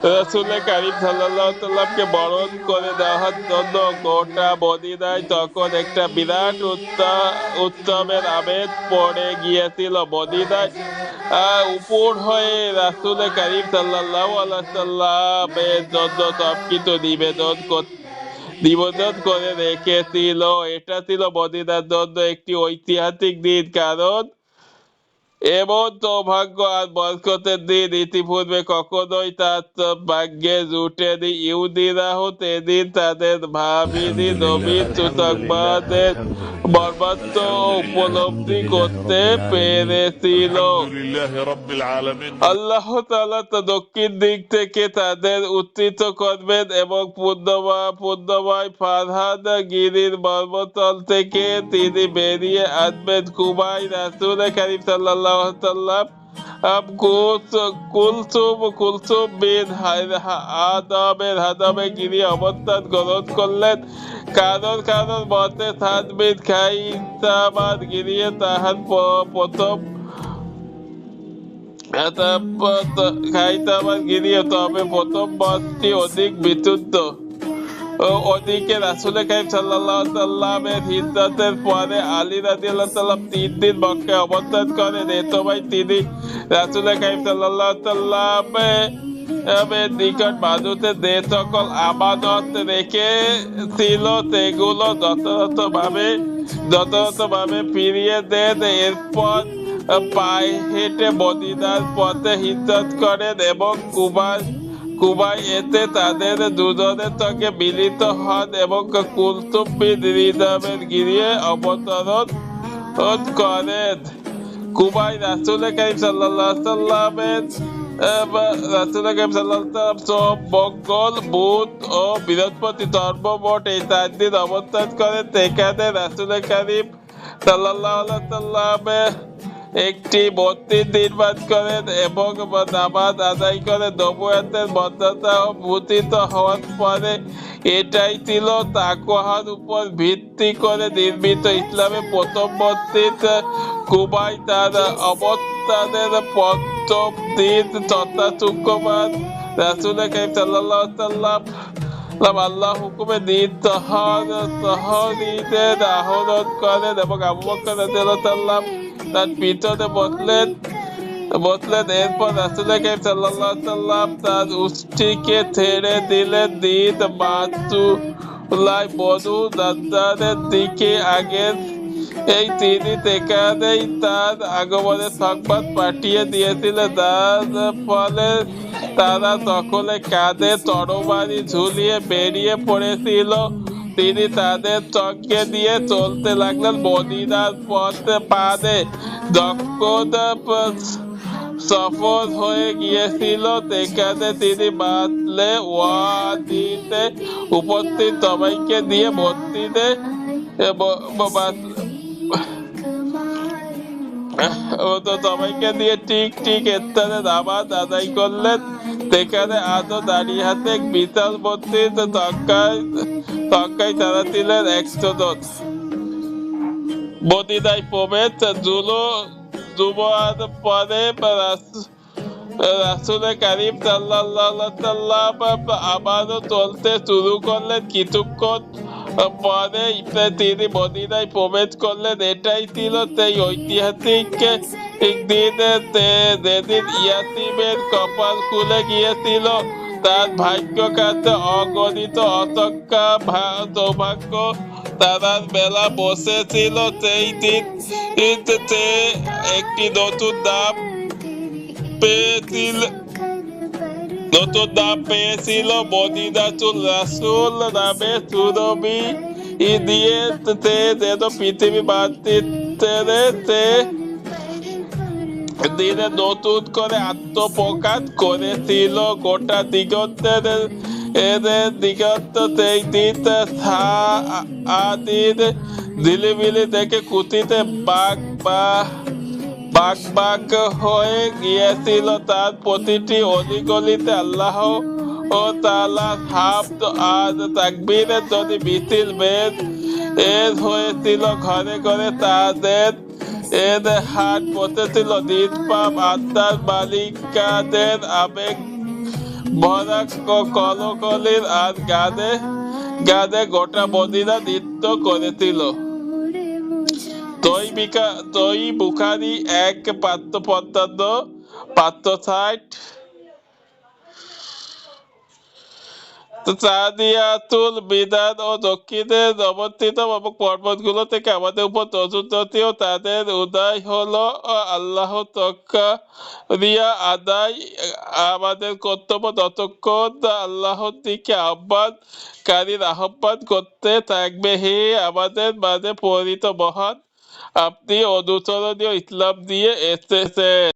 রাসূল কারীম সাল্লাল্লাহু আলাইহি ওয়াসাল্লামকে বরণ করে দেওয়ার জন্য গোটা মদিনায় তখন একটা বিরাট উৎসবের আমেজ পড়ে গিয়েছিল। মদিনায় উপর হয়ে রাসূল কারীম সাল্লাল্লাহু আলাইহি ওয়াসাল্লামের জন্য সবকিছু নিবেদন করে রেখেছিল। এটা ছিল মদিনার জন্য একটি ঐতিহাসিক দিন, কারণ এমন সৌভাগ্য আর বরকতের দিন ইতিপূর্বে কখনোই তার ভাগ্যে জুটেনি। ইহুদীরাও সেদিন তাদের ভাবিনি নবীর সুসংবাদের মর্মার্থ উপলব্ধি করতে পেরেছিল। আল্লাহ তাআলা দক্ষিণ দিক থেকে তাদের উত্থিত করবেন এবং পূর্ণময় ফারহান গিরির মর্মতল থেকে তিনি বেরিয়ে আসবেন। কুবাই রাসূল কারীম সাল্লাল্লাহু আলাইহি ওয়াসাল্লাম কুলসুম বিন হাদামে গিরি অবস্থান গ্রহণ করলেন। কারণ মতে সাদ বিন খাইসামার গিরিয়ে তাহার প্রথম তবে প্রথম মতটি অধিক বিশুদ্ধ। ওদিকে রাসূল কারীম সাল্লাল্লাহু আলাইহি ওয়াসাল্লামের হিজরতের পরে আলী রাদিয়াল্লাহু তাআলা 3 দিন মক্কায় অবস্থান করেন। এ সময় তিনি রাসূল কারীম সাল্লাল্লাহু আলাইহি ওয়াসাল্লামের নিকট মানুষের যে সকল আমানত রেখেছিল সেগুলো যথাযথভাবে ফিরিয়ে দেন। এরপর পায়ে হেঁটে মদিনার পথে হিজরত করেন এবং কুবায় এতে তাদের দুজনের সঙ্গে মিলিত হন এবং কুলসুম বিন রিদামের গিরিয়ে অবতরণ করেন। কুবায় রাসূল কারীম সাল্লাল্লাহু আলাইহি ওয়াসাল্লাম সোম, মঙ্গল, বুধ ও বৃহস্পতি সর্বমোট এই 4 দিন অবস্থান করেন। সেখানে রাসূল কারীম সাল্লাল্লাহু আলাইহি ওয়াসাল্লাম একটি মসজিদ নির্মাণ করেন এবং নামাজ আদায় করে নবুয়তের মর্যাদা ভূষিত হওয়ার পরে এটাই ছিল তাকওয়ার উপর ভিত্তি করে নির্মিত ইসলামের প্রথম মসজিদ। কুবায় তার অবস্থানের পঞ্চম দিন তথা শুক্রবার রাসূল কারীম সাল্লাল্লাহু আলাইহি ওয়াসাল্লাম আল্লাহ হুকুমে তহরিদের আহরণ করেন এবং আবু বকর রাদিয়াল্লাহু তাআলা তার পিছনে বসলেন। এরপর রাসূল কারীম সাল্লাল্লাহু আলাইহি ওয়াসাল্লাম তার উষ্ট্রিকে ছেড়ে দিলেন। দিন মাসুলাই বনু নাজ্জারের দিকে আগের তিনি সেখানেই তার আগমনের সংবাদ পাঠিয়ে দিয়েছিলেন, যার ফলে তারা সকলে কাঁধে তরবারি ঝুলিয়ে বেরিয়ে পড়েছিল। তিনি তাদের সঙ্গে নিয়ে চলতে লাগলেন। মদিনার পানে যখন সফর হয়ে গিয়েছিল সেখানে তিনি বাতলে ওয়াদিতে উপস্থিত সবাইকে নিয়ে মসজিদে সবাইকে দিয়ে ঠিক স্থানে নামাজ আদায় করলেন। সেখানে আজও দাঁড়িয়ে হাতে বিশাল মসজিদ, সংখ্যায় তারা ছিলেন 100 জন। মদিনায় প্রবেশ জুমআর পরে রাসূল কারীম সাল্লাল্লাহু আলাইহি ওয়াসাল্লাম আবারও চলতে শুরু করলেন। কিছুক্ষণ পরে তিনি মদিনায় প্রবেশ করলেন। এটাই ছিল সেই ঐতিহাসিক দিন যেদিন ইয়াসিমের কপাল খুলে গিয়েছিল। তার ভাগ্য কাছে অগণিত অসংখ্য সৌভাগ্য তারার বেলা বসেছিল। সেই দিন একটি নতুন নাম পেয়েছিল মদিনাতুল রাসূল নামে। সুরভি দিয়ে যেন পৃথিবী মাতৃত্বে দিনে নতুন করে আত্মপ্রকাশ করেছিল। গোটা দিগন্তের সেই দিন ঝিলিমিলি দেখে খুশিতে বাক হয়ে গিয়েছিল। তার প্রতিটি অলিগলিতে আল্লাহ ও তাআলা হামদ আর তাকবীরের যদি মিছিল বের হয়েছিল। ঘরে ঘরে তাদের হাট বসেছিল। নিষ্পাপ আত্মার মালিকাদের আবেগ ভরা কলকলির আর গানে গানে গোটা মদিনা নৃত্য করেছিল। তৈ বুখারি 1:55 560। তানিয়াতুল মিনান ও দক্ষিণের অবস্থিত পর্বতগুলো থেকে আমাদের উপর নজরদারি ও তাদের উদয় হলো আল্লাহ তকরিয়া আদায় আমাদের কর্তব্য। ততক্ষণ আল্লাহর দিকে আহ্বানকারীর আহ্বান করতে থাকবে, হে আমাদের মাঝে পরিণত মহান, আপনি অনুসরণীয় ইসলাম দিয়ে এসেছেন।